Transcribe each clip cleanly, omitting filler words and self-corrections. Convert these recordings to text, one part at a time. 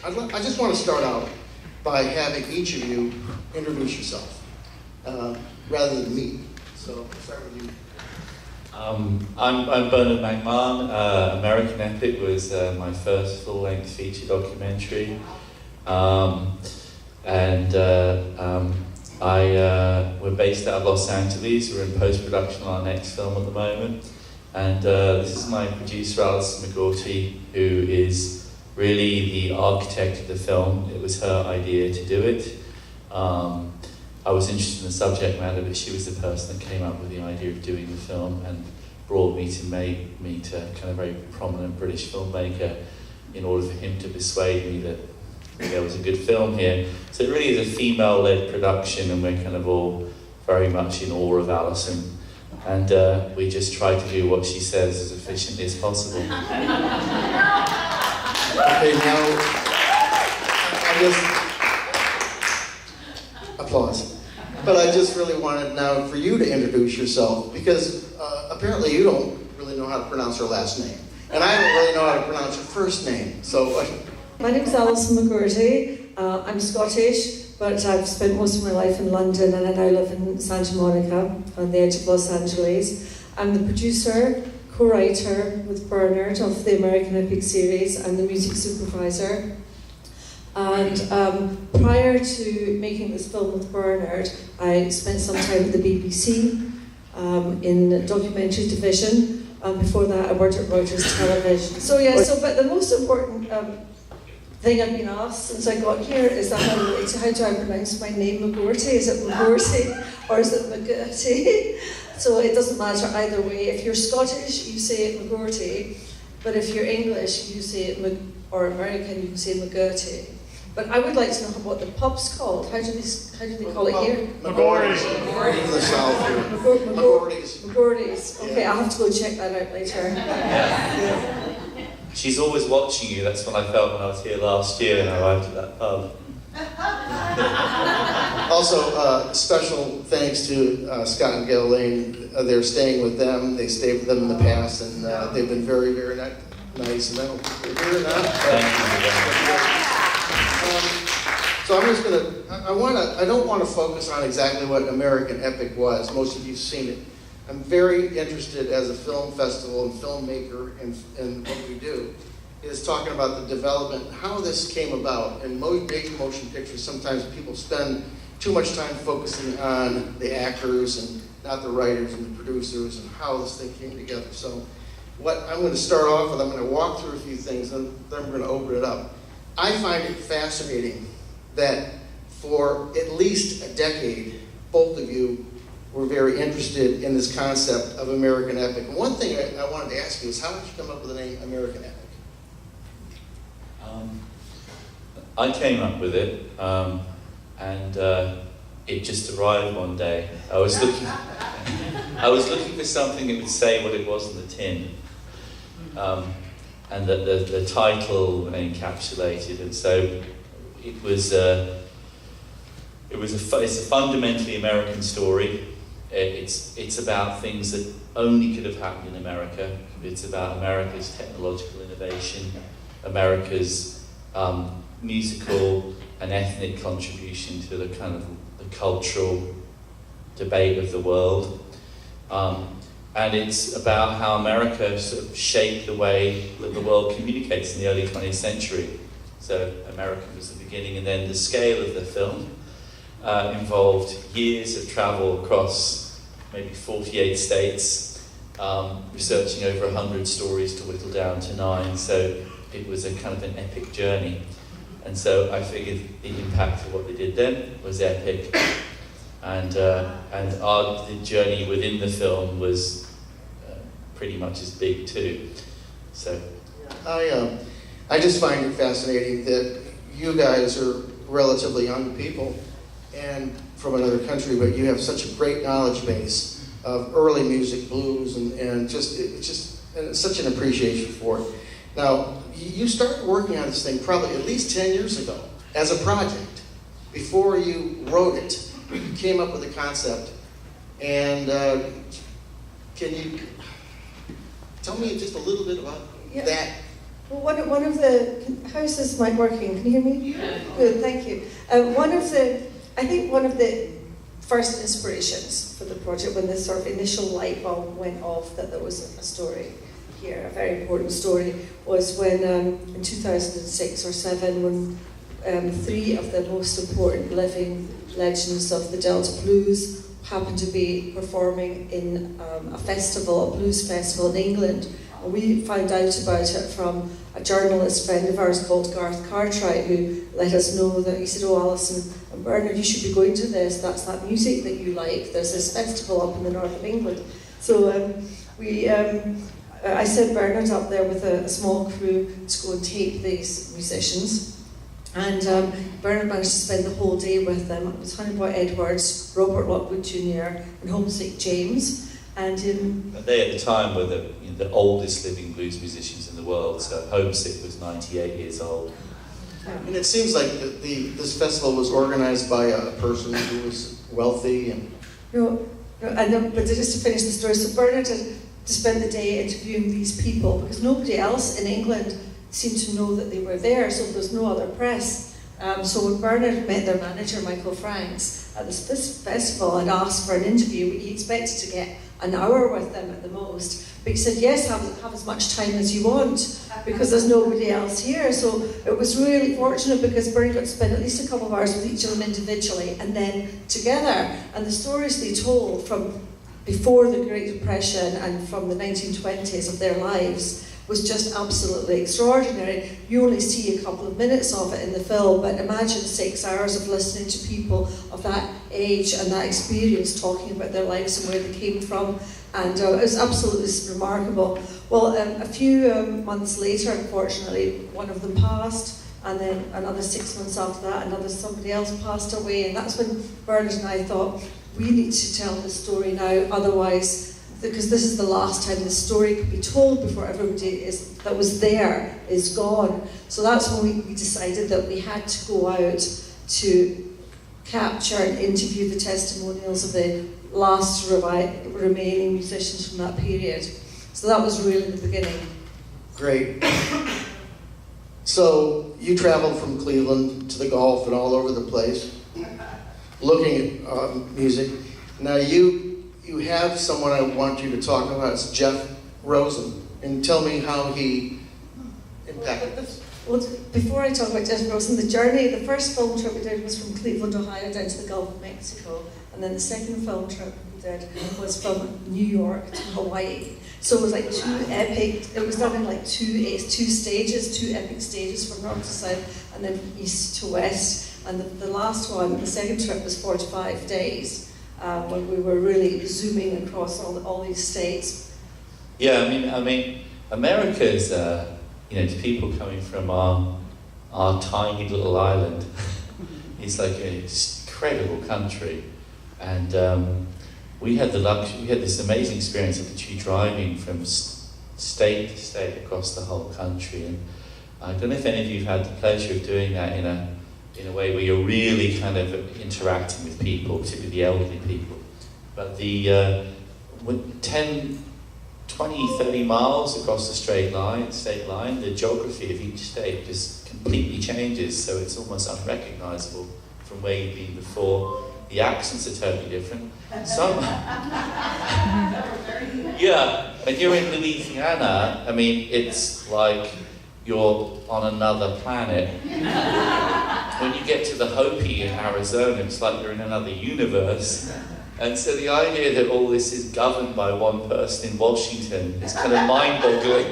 I just want to start out by having each of you introduce yourself, rather than me. So we'll start with you. I'm Bernard MacMahon. American Epic was my first full-length feature documentary. We're based out of Los Angeles. We're in post-production on our next film at the moment. And this is my producer, Allison McGourty, who is really the architect of the film. It was her idea to do it. I was interested in the subject matter, but she was the person that came up with the idea of doing the film and brought me to meet a kind of very prominent British filmmaker in order for him to persuade me that there was a good film here. So it really is a female-led production, and we're kind of all very much in awe of Allison. And we just try to do what she says as efficiently as possible. Okay, now, I just, applause. But I just really wanted now for you to introduce yourself, because apparently you don't really know how to pronounce her last name. And I don't really know how to pronounce her first name, so... My name is Allison McGourty. I'm Scottish, but I've spent most of my life in London, and I now live in Santa Monica, on the edge of Los Angeles. I'm the producer, co-writer with Bernard of the American Epic series. I'm the music supervisor. And prior to making this film with Bernard, I spent some time at the BBC in the documentary division. Before that, I worked at Reuters Television. But the most important thing I've been asked since I got here is how do I pronounce my name, McGourty? Is it McGourty or is it McGourty? So it doesn't matter either way. If you're Scottish, you say it McGourty, but if you're English, you say it or American, you can say McGourty. But I would like to know what the pub's called. How do they call it here? McGourty's. In the south here. McGourty's. McGourty's. Okay, I'll have to go check that out later. Yeah. She's always watching you. That's what I felt when I was here last year and I arrived at that pub. Also, special thanks to Scott and Gail Lane. They're staying with them. They stayed with them in the past, and they've been very, very nice. And I don't think they're here now. Thank you. So I'm just gonna. I don't want to focus on exactly what American Epic was. Most of you've seen it. I'm very interested as a film festival and filmmaker and what we do is talking about the development, how this came about. In major motion pictures, sometimes people spend too much time focusing on the actors and not the writers and the producers and how this thing came together. So what I'm going to start off with, I'm going to walk through a few things and then we're going to open it up. I find it fascinating that for at least a decade, both of you were very interested in this concept of American Epic. And one thing I wanted to ask you is, how did you come up with the name American Epic? I came up with it, and it just arrived one day. I was looking for something that would say what it was in the tin, and that the title encapsulated. And so it's a fundamentally American story. It's about things that only could have happened in America. It's about America's technological innovation, America's musical and ethnic contribution to the kind of the cultural debate of the world. And it's about how America sort of shaped the way that the world communicates in the early 20th century. So America was the beginning, and then the scale of the film involved years of travel across maybe 48 states, researching over 100 stories to whittle down to 9. So it was a kind of an epic journey. And so I figured the impact of what they did then was epic. And the journey within the film was pretty much as big too. So I just find it fascinating that you guys are relatively young people and from another country, but you have such a great knowledge base of early music, blues, and it's just such an appreciation for it. Now, you started working on this thing probably at least 10 years ago as a project. Before you wrote it, you came up with a concept. And can you tell me just a little bit about that Well, one of the, how is this mic working? Can you hear me? Yeah. Good, thank you. I think one of the first inspirations for the project, when the sort of initial light bulb went off that there was a story here, a very important story, was when in 2006 or 7, when 3 of the most important living legends of the Delta Blues happened to be performing in a festival, a blues festival in England. And we found out about it from a journalist friend of ours called Garth Cartwright, who let us know that he said, "Oh, Allison and Bernard, you should be going to this. That's that music that you like. There's this festival up in the north of England." So I sent Bernard up there with a small crew to go and tape these musicians. And Bernard managed to spend the whole day with them. It was Honeyboy Edwards, Robert Lockwood Jr., and Homesick James. And they at the time were the oldest living blues musicians in the world. So Homesick was 98 years old. And it seems like this festival was organized by a person who was wealthy and... But just to finish the story, so Bernard had to spend the day interviewing these people because nobody else in England seemed to know that they were there, so there was no other press. So when Bernard met their manager, Michael Franks, at this festival and asked for an interview, he expected to get an hour with them at the most. But he said, yes, have as much time as you want, because there's nobody else here. So it was really fortunate because Bernard got to spend at least a couple of hours with each of them individually and then together. And the stories they told from before the Great Depression and from the 1920s of their lives was just absolutely extraordinary. You only see a couple of minutes of it in the film, but imagine 6 hours of listening to people of that age and that experience talking about their lives and where they came from. And it was absolutely remarkable. Well, a few months later, unfortunately, one of them passed, and then another 6 months after that, somebody else passed away. And that's when Bernard and I thought, we need to tell this story now, otherwise, because this is the last time the story could be told before everybody that was there is gone. So that's when we decided that we had to go out to capture and interview the testimonials of the last remaining musicians from that period. So that was really the beginning. Great. So you traveled from Cleveland to the Gulf and all over the place, looking at music. Now you have someone I want you to talk about. It's Jeff Rosen, and tell me how he impacted this. Well, before I talk about Jeff Rosen, the first film trip we did was from Cleveland, Ohio, down to the Gulf of Mexico, and then the second film trip we did was from New York to Hawaii. So it was like it was done in like two stages, 2 epic stages from north to south, and then east to west. And the last one, the second trip, was 45 days. When we were really zooming across all these states. Yeah, I mean, America's, to people coming from our tiny little island, it's like an incredible country, and we had this amazing experience of literally driving from state to state across the whole country, and I don't know if any of you have had the pleasure of doing that in a way where you're really kind of interacting with people, particularly the elderly people. But the 10, 20, 30 miles across the state line, the geography of each state just completely changes, so it's almost unrecognisable from where you've been before. The accents are totally different. Yeah, when you're in Louisiana, it's like you're on another planet. When you get to the Hopi in Arizona, it's like you're in another universe. And so the idea that all this is governed by one person in Washington is kind of mind-boggling,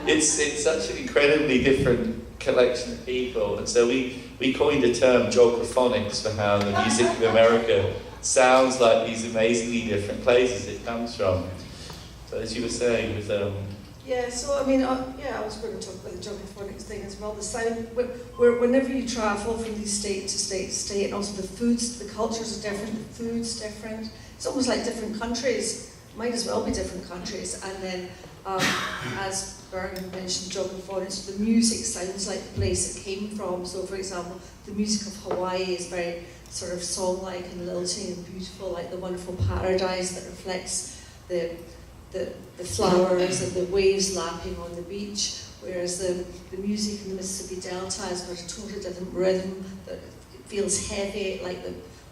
It's such an incredibly different collection of people. And so we coined a term, geographonics, for how the music of America sounds like these amazingly different places it comes from. So as you were saying with Yeah, so I was going to talk about the geographonics thing as well. The sound, whenever you travel from these state to state to state, and also the foods, the cultures are different, the food's different. It's almost like different countries. Might as well be different countries. And then, as Bernard mentioned, geographonics, the music sounds like the place it came from. So, for example, the music of Hawaii is very sort of song-like and lilting and beautiful, like the wonderful paradise that reflects the the flowers and the waves lapping on the beach, whereas the music in the Mississippi Delta has got a totally different rhythm that it feels heavy, like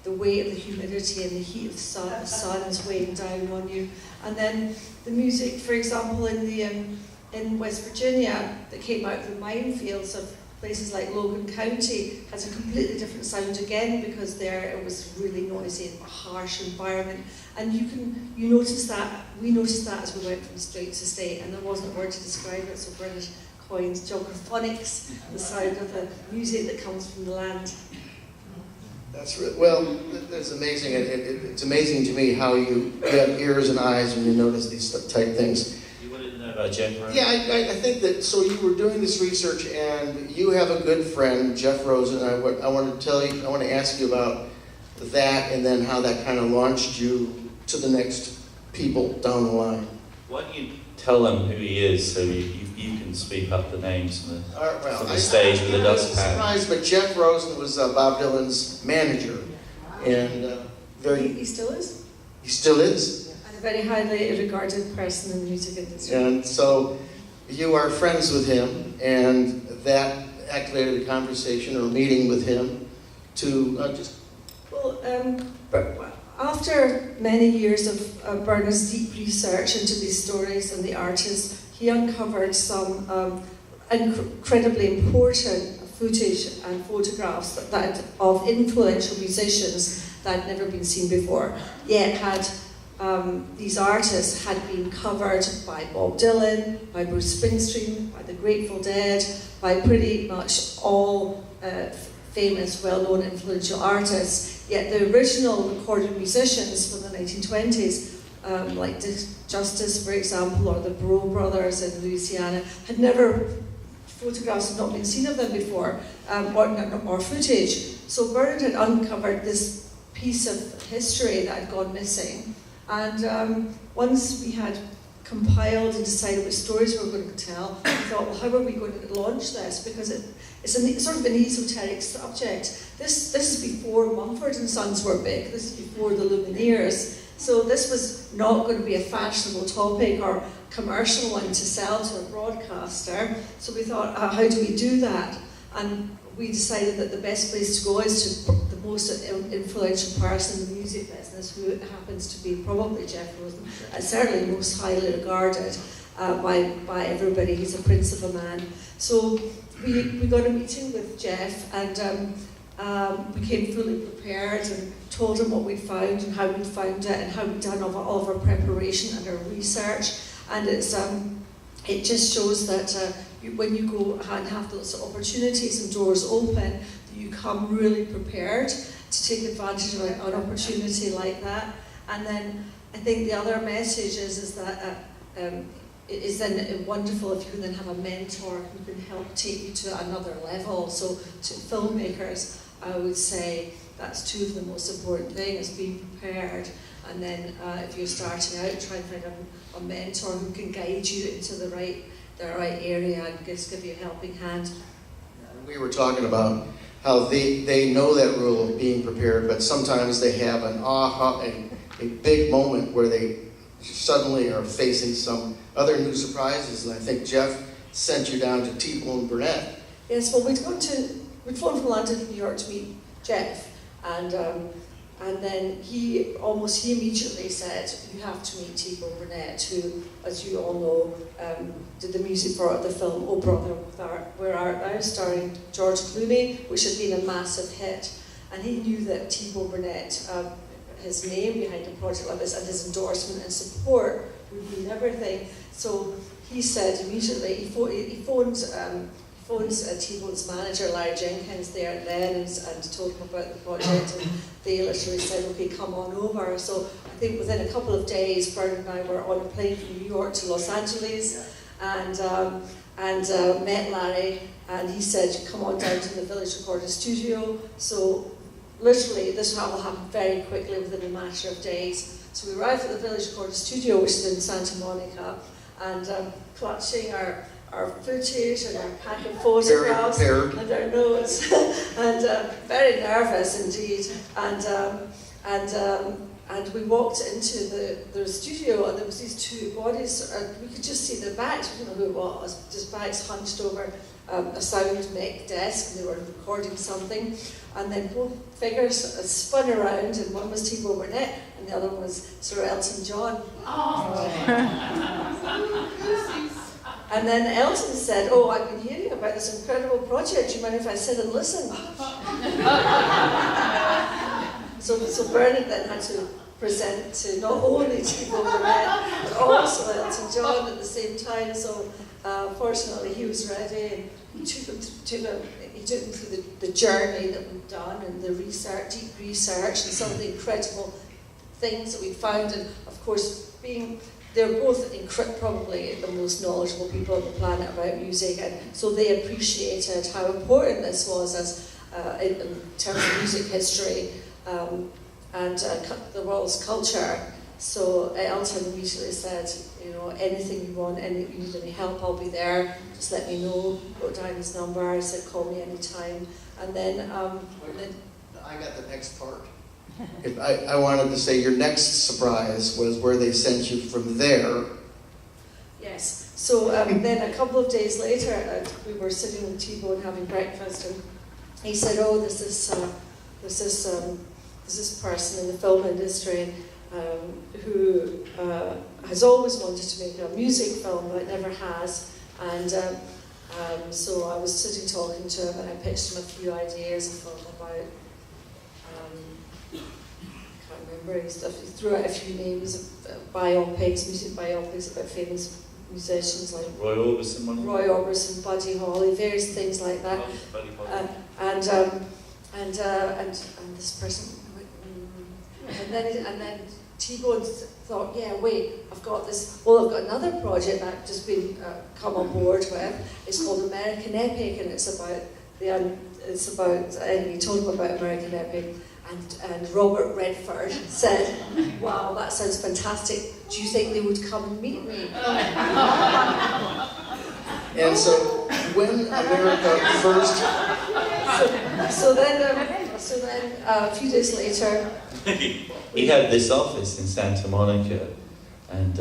the weight of the humidity and the heat of the sun is weighing down on you. And then the music, for example, in West Virginia, that came out of the minefields of places like Logan County, has a completely different sound again, because there it was really noisy and a harsh environment. And you notice that, we noticed that as we went from state to state, and there wasn't a word to describe it, so British coined geographonics, the sound of the music that comes from the land. That's amazing. It's amazing to me how you have ears and eyes when you notice these type things. You wanted to know about Jeff, right? Yeah, I think that, so you were doing this research and you have a good friend, Jeff Rosa, and I want to ask you about that and then how that kind of launched you to the next people down the line. Why don't you tell them who he is so you can speak up the names from the stage with the dustpan. I'm surprised, but Jeff Rosen was Bob Dylan's manager, and He still is. He still is. And a very highly regarded person in the music industry. And so you are friends with him, and that activated a conversation or a meeting with him to after many years of Bernard's deep research into these stories and the artists, he uncovered some incredibly important footage and photographs that of influential musicians that had never been seen before. Yet these artists had been covered by Bob Dylan, by Bruce Springsteen, by the Grateful Dead, by pretty much all famous, well-known, influential artists. Yet the original recorded musicians from the 1920s, like Justice, for example, or the Bro Brothers in Louisiana, photographs had not been seen of them before, or footage. So Bernard had uncovered this piece of history that had gone missing. And once we had compiled and decided which stories we were going to tell, we thought, well, how are we going to launch this? Because it's sort of an esoteric subject. This is before Mumford and Sons were big. This is before the Lumineers. So this was not going to be a fashionable topic or commercial one to sell to a broadcaster. So we thought, how do we do that? And we decided that the best place to go is to the most influential person in the music business, who happens to be probably Jeff Rosen, and certainly most highly regarded by everybody. He's a prince of a man. So we got a meeting with Jeff and we came fully prepared and told him what we'd found and how we'd found it and how we'd done all of our preparation and our research. And it just shows that when you go and have those opportunities and doors open, you come really prepared to take advantage of an opportunity like that. And then I think the other message is that it is then wonderful if you can then have a mentor who can help take you to another level. So to filmmakers, I would say that's two of the most important things, being prepared. And then if you're starting out, try and find a mentor who can guide you into the right area and just give you a helping hand. We were talking about how they know that rule of being prepared, but sometimes they have an a big moment where they suddenly are facing some other new surprises. And I think Jeff sent you down to T-Bone Burnett. Yes, well, we'd flown from London to New York to meet Jeff, and then he immediately said, you have to meet T-Bone Burnett, who, as you all know, did the music for the film Oh Brother, Where Art Thou, starring George Clooney, which had been a massive hit. And he knew that T-Bone Burnett, his name behind a project like this and his endorsement and support would mean everything. So he said immediately, he phones T-Bone's manager, Larry Jenkins, there and then and told him about the project, and they literally said, okay, come on over. So I think within a couple of days, Bernard and I were on a plane from New York to Los Angeles, and met Larry, and he said, come on down to the Village Recording Studio. So literally, this all happened very quickly within a matter of days. So we arrived at the Village Recording Studio, which is in Santa Monica, and clutching our footage and our pack of photographs and our notes, and very nervous indeed. And and we walked into the studio, and there was these two bodies, and we could just see their backs. We didn't know who it was, just backs hunched over a sound mech desk, and they were recording something. And then both figures spun around, and one was T-Bone Burnett, and the other one was Sir Elton John. And then Elton said, "Oh, I've been hearing about this incredible project. Do you mind if I sit and listen?" So Bernard then had to present to not only T-Bone Burnett, but also Elton John at the same time. So fortunately he was ready, and he took them through the journey that we've done, and the research, deep research, and some of the incredible things that we found. And of course, they're both probably the most knowledgeable people on the planet about music, and so they appreciated how important this was as in terms of music history and the world's culture. So Elton immediately said, anything you want, you need any help, I'll be there. Just let me know. Wrote down his number. I said, call me anytime. And then, I got the next part. I wanted to say your next surprise was where they sent you from there. Yes. So then a couple of days later, we were sitting with T-Bone having breakfast, and he said, "Oh, there's this person in the film industry who has always wanted to make a music film, but never has." And so I was sitting talking to him, and I pitched him a few ideas of about. I can't remember. He threw out a few names of biopics, music biopics about famous musicians like Roy Orbison, Buddy Holly, various things like that. And this person, and then T-Bone thought, yeah, wait, I've got another project that I've just been come on board with. It's called American Epic, and it's about and he told him about American Epic. And Robert Redford said, "Wow, that sounds fantastic. Do you think they would come and meet me?" And so when America first... So then a few days later... He had this office in Santa Monica, and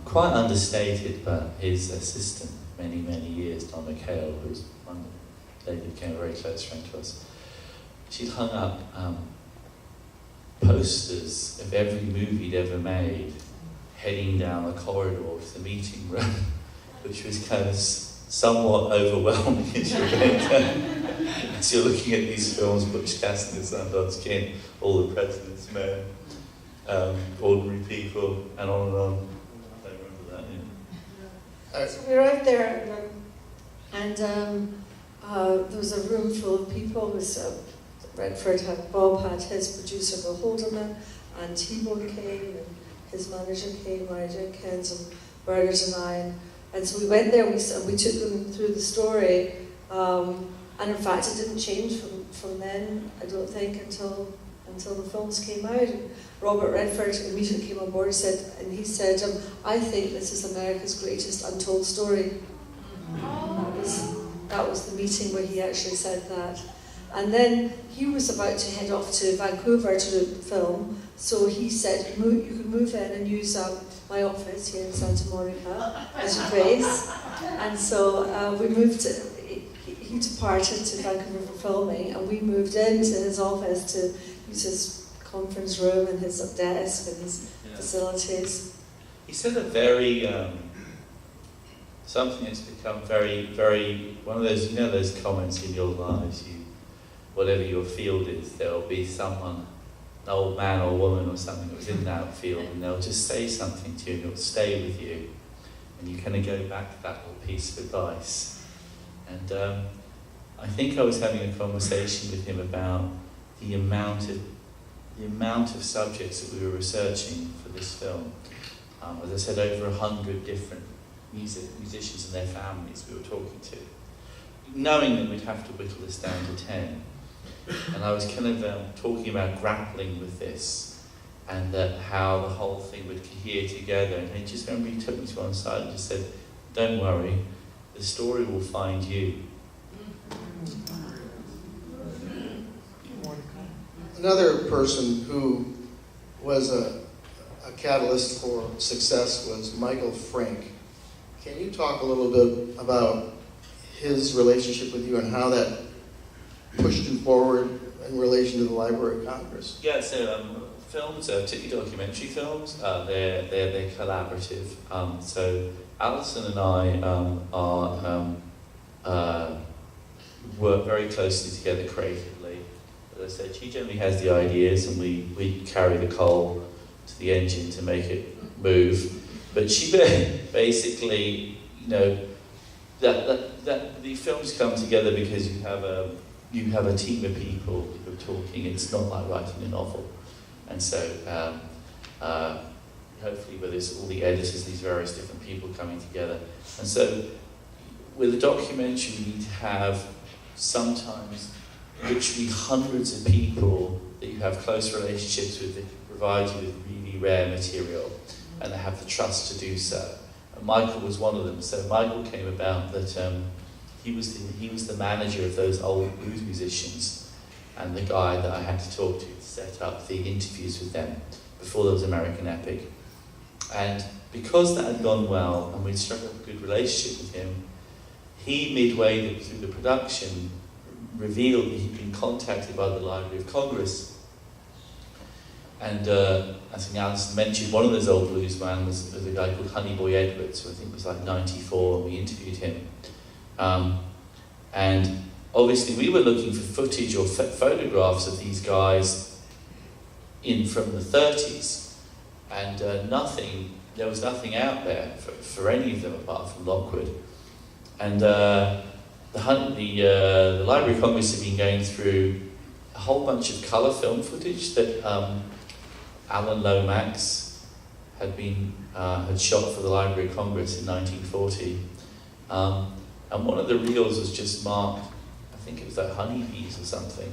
quite understated, but his assistant, many years, Don McHale, who's one that David became a very close friend to us, she'd hung up posters of every movie he'd ever made, heading down the corridor to the meeting room, which was kind of somewhat overwhelming as you're looking at these films, Butch Cassidy, Sundance Kid, All the President's Men, Ordinary People, and on and on. I remember that, yeah. So we arrived there, and there was a room full of people. Bob had his producer, Bill Holderman, and T-Bone came, and his manager came, Mary Jenkins, and Bernard and I. And so we went there, and we took them through the story. And in fact, it didn't change from then, I don't think, until the films came out. And Robert Redford immediately came on board. He said, "I think this is America's greatest untold story." That was the meeting where he actually said that. And then he was about to head off to Vancouver to film, so he said, "You can move in and use my office here in Santa Monica as your base." And so we moved. He departed to Vancouver for filming, and we moved into his office to use his conference room and his desk and his facilities. He said a very something that's become very one of those those comments in your lives. Whatever your field is, there'll be someone, an old man or woman or something that was in that field, and they'll just say something to you and it'll stay with you, and you kind of go back to that little piece of advice. And I think I was having a conversation with him about the amount of subjects that we were researching for this film. As I said, over 100 different musicians and their families we were talking to, knowing that we'd have to whittle this down to 10. And I was kind of talking about grappling with this, and how the whole thing would cohere together. And I just remember he took me to one side and just said, "Don't worry, the story will find you." Another person who was a catalyst for success was Michael Frank. Can you talk a little bit about his relationship with you and how that pushed him forward in relation to the Library of Congress? Yeah, so films, particularly documentary films, they're collaborative. So Allison and I work very closely together creatively. As I said, she generally has the ideas and we carry the coal to the engine to make it move. But she basically, you know, that the films come together because you have a team of people who are talking. It's not like writing a novel. And so hopefully with this, all the editors, these various different people coming together. And so with a documentary, you need to have sometimes literally hundreds of people that you have close relationships with that can provide you with really rare material, and they have the trust to do so. And Michael was one of them. So Michael came about that he was the manager of those old blues musicians, and the guy that I had to talk to set up the interviews with them before there was American Epic. And because that had gone well and we'd struck up a good relationship with him, he, midway through the production, revealed that he'd been contacted by the Library of Congress. And I think Allison mentioned one of those old bluesmen was a guy called Honeyboy Edwards, who I think was like 94, and we interviewed him. And obviously we were looking for footage or photographs of these guys from the 30s, and there was nothing out there for any of them apart from Lockwood. And the Library of Congress had been going through a whole bunch of colour film footage that Alan Lomax had shot for the Library of Congress in 1940. And one of the reels was just marked, I think it was like honeybees or something.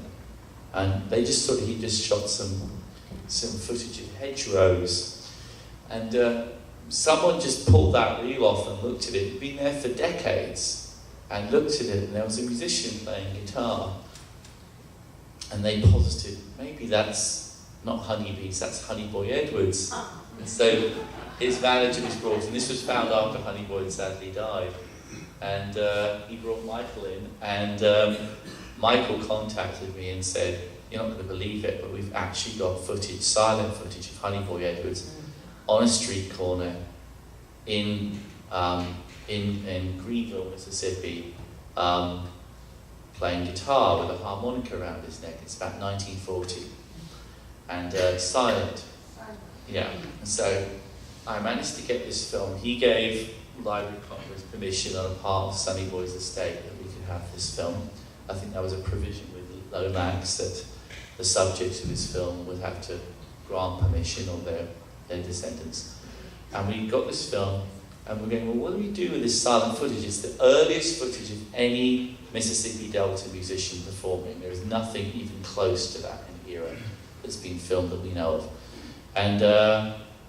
And he just shot some footage of hedgerows. And someone just pulled that reel off and looked at it. It'd been there for decades, and looked at it, and there was a musician playing guitar. And they posited, maybe that's not honeybees, that's Honeyboy Edwards. And so his manager was brought in. This was found after Honeyboy sadly died. And he brought Michael in, and Michael contacted me and said, "You're not going to believe it, but we've actually got footage, silent footage of Honeyboy Edwards on a street corner in Greenville, Mississippi, playing guitar with a harmonica around his neck." It's about 1940, and silent. Yeah. And so I managed to get this film. He gave Library of Congress permission on a part of Sonny Boy's estate that we could have this film. I think that was a provision with Lomax that the subjects of this film would have to grant permission, or their descendants. And we got this film, and we're going, well, what do we do with this silent footage? It's the earliest footage of any Mississippi Delta musician performing. There is nothing even close to that in the era that's been filmed that we know of. And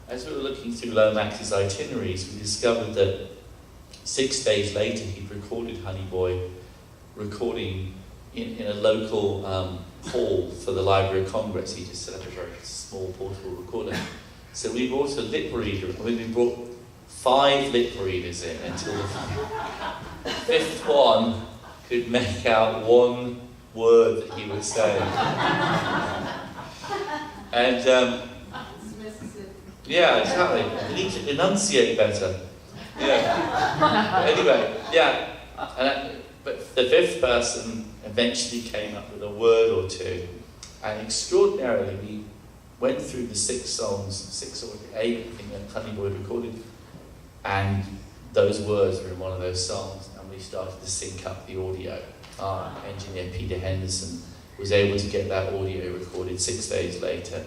as we were looking through Lomax's itineraries, we discovered that 6 days later he'd recorded Honeyboy recording in a local hall for the Library of Congress. He just set up a very small portable recorder. So we brought a lip reader. I mean, we brought 5 lip readers in until the 5th one could make out one word that he was saying. And yeah, exactly. You need to enunciate better. Yeah. Anyway, yeah. But the 5th person eventually came up with a word or two, and extraordinarily, we went through the 6 songs, 6 or 8, I think, that Honeyboy recorded, and those words were in one of those songs, and we started to sync up the audio. Our engineer, Peter Henderson, was able to get that audio recorded 6 days later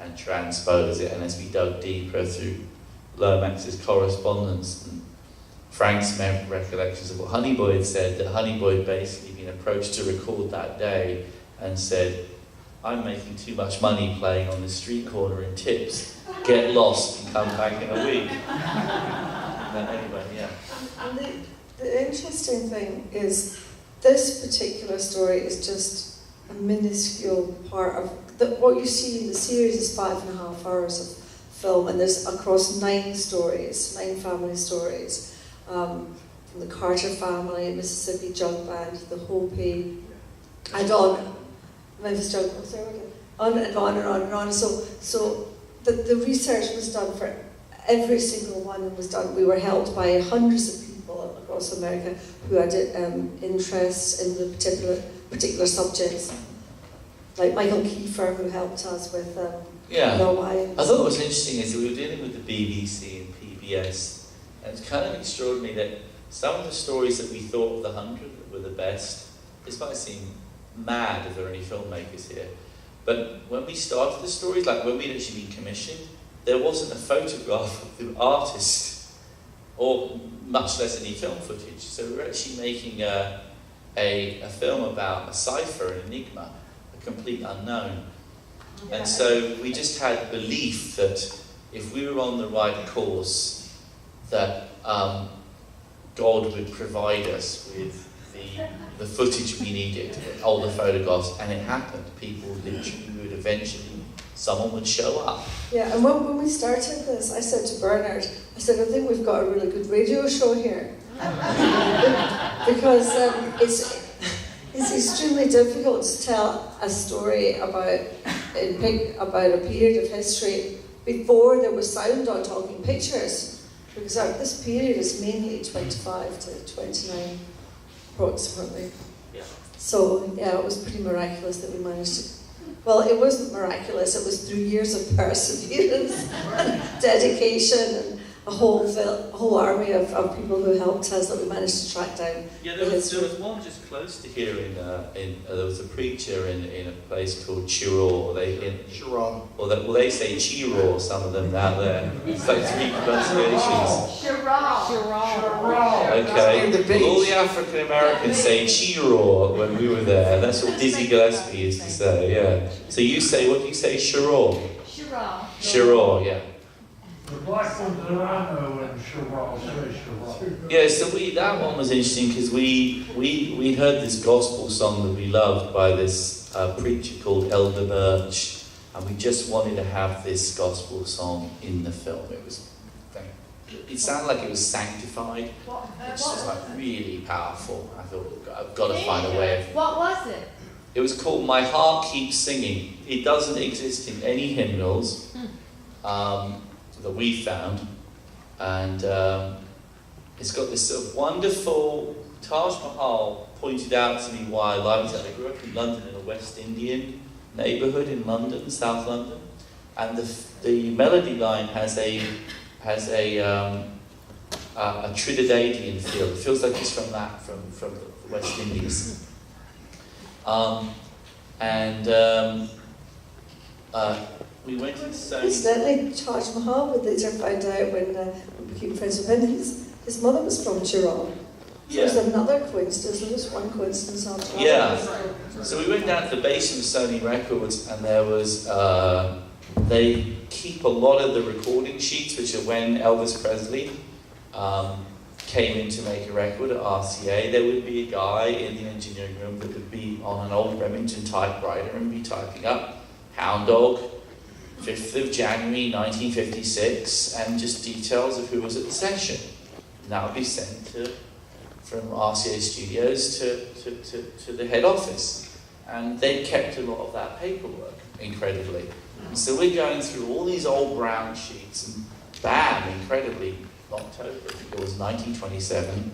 and transpose it. And as we dug deeper through Lomax's correspondence and Frank's recollections of what Honeyboy had said, that Honeyboy had basically been approached to record that day and said, "I'm making too much money playing on this street corner in Tips. Get lost and come back in a week." Anyway, yeah. And the interesting thing is, this particular story is just a minuscule part of what you see in the series is 5.5 hours of film, and there's across 9 stories, 9 family stories, from the Carter family, Mississippi Jug Band, the Hopi, and on, Memphis Jug Band, sorry, on and on and on and on. So the research was done for every single one, and was done. We were helped by hundreds of people across America who had interests in the particular subjects, like Michael Kiefer, who helped us with Norway. I thought what was interesting is that we were dealing with the BBC and PBS, and it's kind of extraordinary that some of the stories that we thought of the 100 that were the best, this might seem mad if there are any filmmakers here, but when we started the stories, like when we'd actually been commissioned, there wasn't a photograph of the artist, or much less any film footage. So we were actually making a film about a cipher, an enigma, a complete unknown. Yeah. And so we just had belief that if we were on the right course, that God would provide us with the footage we needed, all the photographs, and it happened. People literally would eventually, someone would show up. Yeah, and when we started this, I said to Bernard, I said, I think we've got a really good radio show here. Because it's extremely difficult to tell a story about a period of history before there was sound on talking pictures. Because this period is mainly 25 to 29, approximately. Yeah. So, yeah, it was pretty miraculous that we managed to. Well, it wasn't miraculous, it was through years of perseverance and dedication, and a whole army of people who helped us that we managed to track down. Yeah, there was one just close to here there was a preacher in a place called Chiro, they say Chiro, some of them out there. It's like 3 pronunciations. Okay, well, all the African Americans say Chiro when we were there, and that's what Dizzy Gillespie used to say, yeah. So you say, what do you say, Chiro? Chiro, yeah. The black ones that I know in Chirag say Chirag. Yeah, so that one was interesting because we heard this gospel song that we loved by this preacher called Elder Birch, and we just wanted to have this gospel song in the film. It sounded like it was sanctified. It's just like really powerful. I thought, I've got to find a way of. What was it? It was called My Heart Keeps Singing. It doesn't exist in any hymnals that we found, and it's got this sort of wonderful. Taj Mahal pointed out to me why I liked it. I grew up in London, in a West Indian neighbourhood in London, South London, and the melody line has a Trinidadian feel. It feels like it's from the West Indies. We went to Sony. Incidentally, Taj Mahal would later find out when we became friends with him, his mother was from Tryon. Yeah. There's another coincidence, there was one coincidence after another. Yeah. So we went down to the basement of Sony Records, and there was, they keep a lot of the recording sheets, which are when Elvis Presley came in to make a record at RCA. There would be a guy in the engineering room that would be on an old Remington typewriter and be typing up Hound Dog, 5th of January 1956, and just details of who was at the session. And that would be sent from RCA Studios to the head office. And they kept a lot of that paperwork, incredibly. And so we're going through all these old brown sheets, and bam, incredibly, October, I think it was 1927,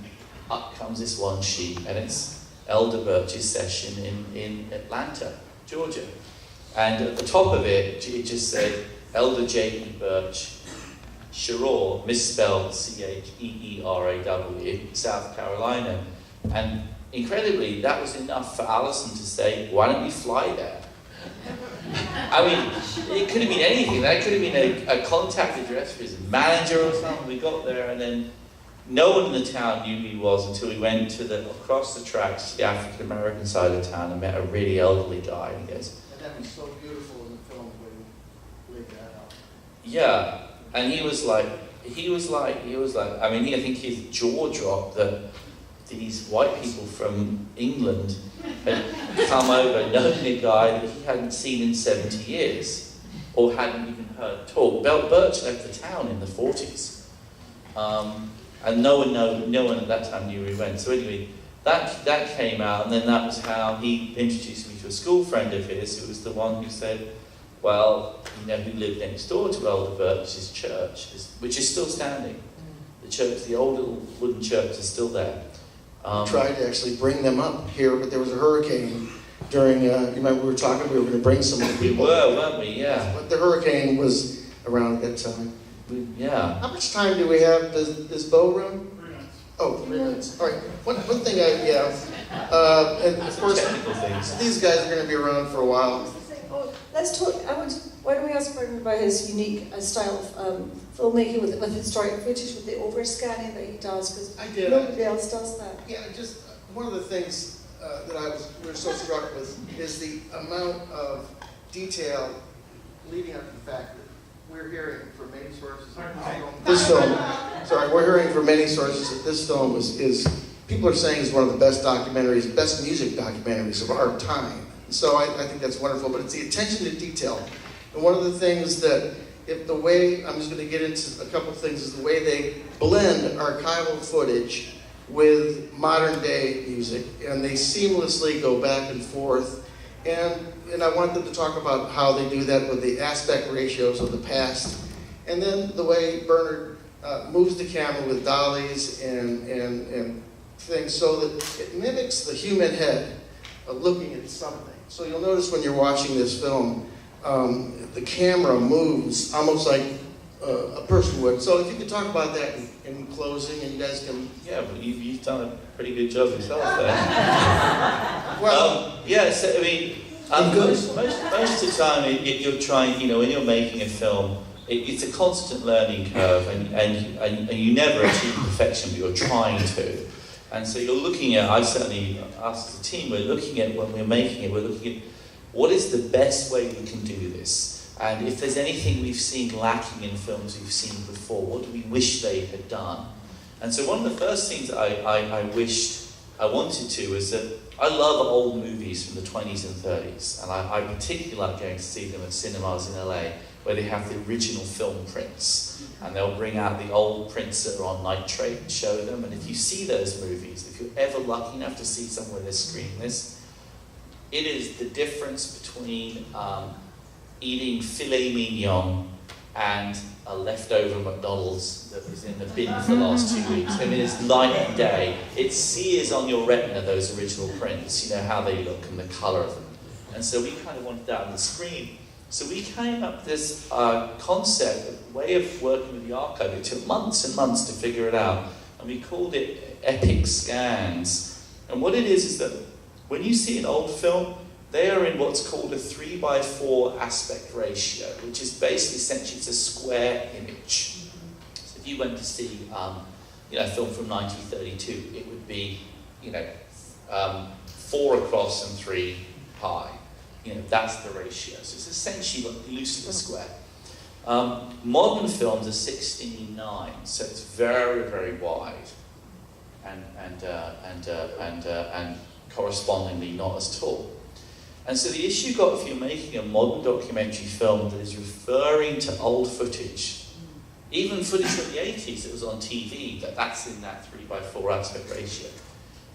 up comes this one sheet, and it's Elder Birch's session in Atlanta, Georgia. And at the top of it, it just said, Elder J.E. Birch, Cheraw, misspelled C-H-E-E-R-A-W, South Carolina. And incredibly, that was enough for Allison to say, why don't we fly there? I mean, it could have been anything. That could have been a contact address for his manager or something. We got there, and then no one in the town knew who he was until we went across the tracks to the African American side of town and met a really elderly guy. And he goes, That was so beautiful in the film when you laid that out. yeah, and he was like, I mean, I think his jaw dropped that these white people from England had come over, known a guy that he hadn't seen in 70 years, or hadn't even heard talk. Birch left the town in the 40s, and no one at that time knew where he went. So anyway, that came out, and then that was how he introduced me to a school friend of his, who was the one who said, well, you know, who lived next door to Elder Birch's church, which is still standing. The church, the old little wooden church, is still there. Tried to actually bring them up here, but there was a hurricane during, you remember we were talking, we were going to bring some more people. We were, weren't we? Yeah. But the hurricane was around at that time. Yeah. How much time do we have? Does Bo run? 3 minutes. Oh, 3 minutes. All right. One thing and of course, Technical things. these guys are going to be around for a while. Let's talk. Why don't we ask Bernard about his unique style of filmmaking with historic footage, with the overscanning that he does? Because I did. Nobody else does that. Yeah, just one of the things that we were so struck with is the amount of detail leading up to the fact that we're hearing from many sources that this film, we're hearing from many sources that this film is people are saying is one of the best documentaries, best music documentaries of our time. So I think that's wonderful, but it's the attention to detail. And one of the things that, I'm just going to get into a couple of things, is the way they blend archival footage with modern day music, and they seamlessly go back and forth. And I want them to talk about how they do that with the aspect ratios of the past. And then the way Bernard moves the camera with dollies and things so that it mimics the human head looking at something. So you'll notice when you're watching this film, the camera moves almost like a person would. So if you could talk about that in closing, and you guys can... Yeah, well, you've done a pretty good job yourself there. Well, yeah, so I mean, most of the time you're trying, you know, when you're making a film, it's a constant learning curve, and you never achieve perfection, but you're trying to. And so you're looking at, us as a team, we're looking at, when we're making it, we're looking at what is the best way we can do this? And if there's anything we've seen lacking in films we've seen before, what do we wish they had done? And so one of the first things that I wanted to was that I love old movies from the 20s and 30s, and I particularly like going to see them at cinemas in LA, where they have the original film prints, and they'll bring out the old prints that are on nitrate and show them. And if you see those movies, if you're ever lucky enough to see somewhere they're screening this, it is the difference between eating filet mignon and a leftover McDonald's that was in the bin for the last 2 weeks. I mean, it's night and day. It sears on your retina, those original prints, you know, how they look and the colour of them. And so we kind of wanted that on the screen. So we came up with this concept, a way of working with the archive. It took months and months to figure it out. And we called it epic scans. And what it is that when you see an old film, they are in what's called a 3:4 aspect ratio, which is basically essentially it's a square image. So if you went to see a film from 1932, it would be 4 across and 3 high. That's the ratio. So it's essentially like loosely a square. Modern films are 16:9, so it's very, very wide, and correspondingly not as tall. And so the issue you got if you're making a modern documentary film that is referring to old footage, even footage from the 80s that was on TV, that's in that 3:4 aspect ratio.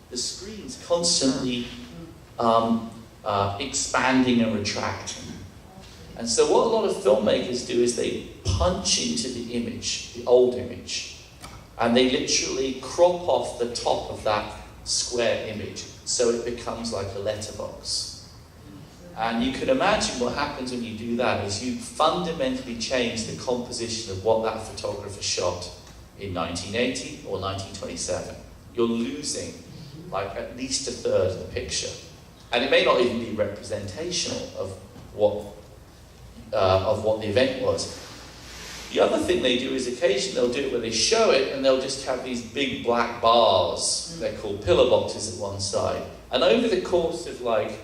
The screen's constantly expanding and retracting. And so what a lot of filmmakers do is they punch into the image, the old image, and they literally crop off the top of that square image so it becomes like a letterbox. And you can imagine what happens when you do that is you fundamentally change the composition of what that photographer shot in 1980 or 1927. You're losing like at least a third of the picture. And it may not even be representational of what the event was. The other thing they do is occasionally they'll do it where they show it and they'll just have these big black bars, they're called pillar boxes at one side. And over the course of like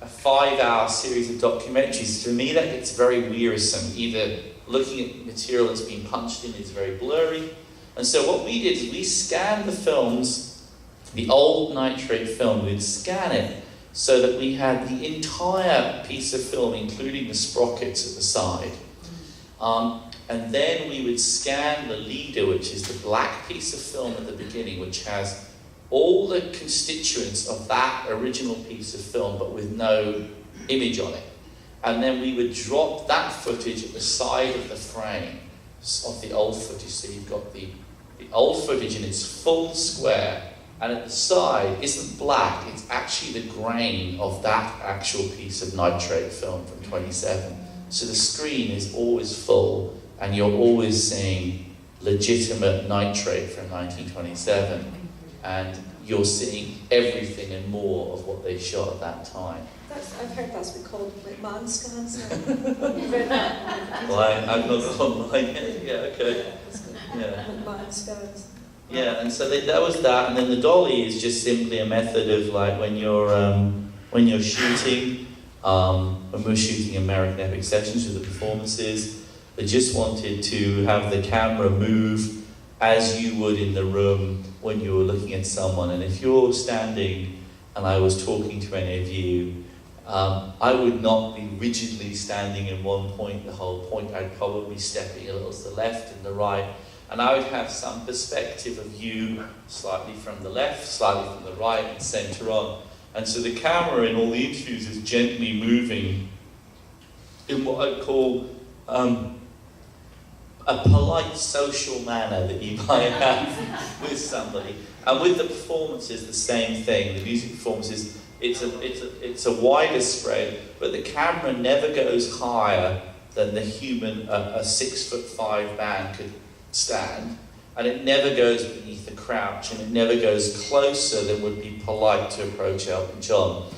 a 5-hour series of documentaries, to me that gets very wearisome. Either looking at material that's been punched in is very blurry. And so what we did is we scanned the films the old nitrate film, we'd scan it so that we had the entire piece of film, including the sprockets at the side. And then we would scan the leader, which is the black piece of film at the beginning, which has all the constituents of that original piece of film, but with no image on it. And then we would drop that footage at the side of the frame of the old footage. So you've got the old footage in its full square, and at the side isn't black, it's actually the grain of that actual piece of nitrate film from 27. So the screen is always full, and you're always seeing legitimate nitrate from 1927, and you're seeing everything and more of what they shot at that time. I've heard that's been called MacMahon scans now. You've read that? Well, I've not gone online yet. Yeah, okay. Yeah. MacMahon scans. Yeah, and so that was that, and then the dolly is just simply a method of like when you're shooting, when we were shooting American Epic sessions with the performances, they just wanted to have the camera move as you would in the room when you were looking at someone. And if you're standing and I was talking to any of you, I would not be rigidly standing in one point the whole point. I'd probably be stepping a little to the left and the right, and I would have some perspective of you slightly from the left, slightly from the right, and centre on. And so the camera in all the interviews is gently moving in what I'd call a polite social manner that you might have with somebody. And with the performances, the same thing. The music performances, it's a wider spread, but the camera never goes higher than the human, a 6'5" band could stand, and it never goes beneath the crouch, and it never goes closer than would be polite to approach Elton John.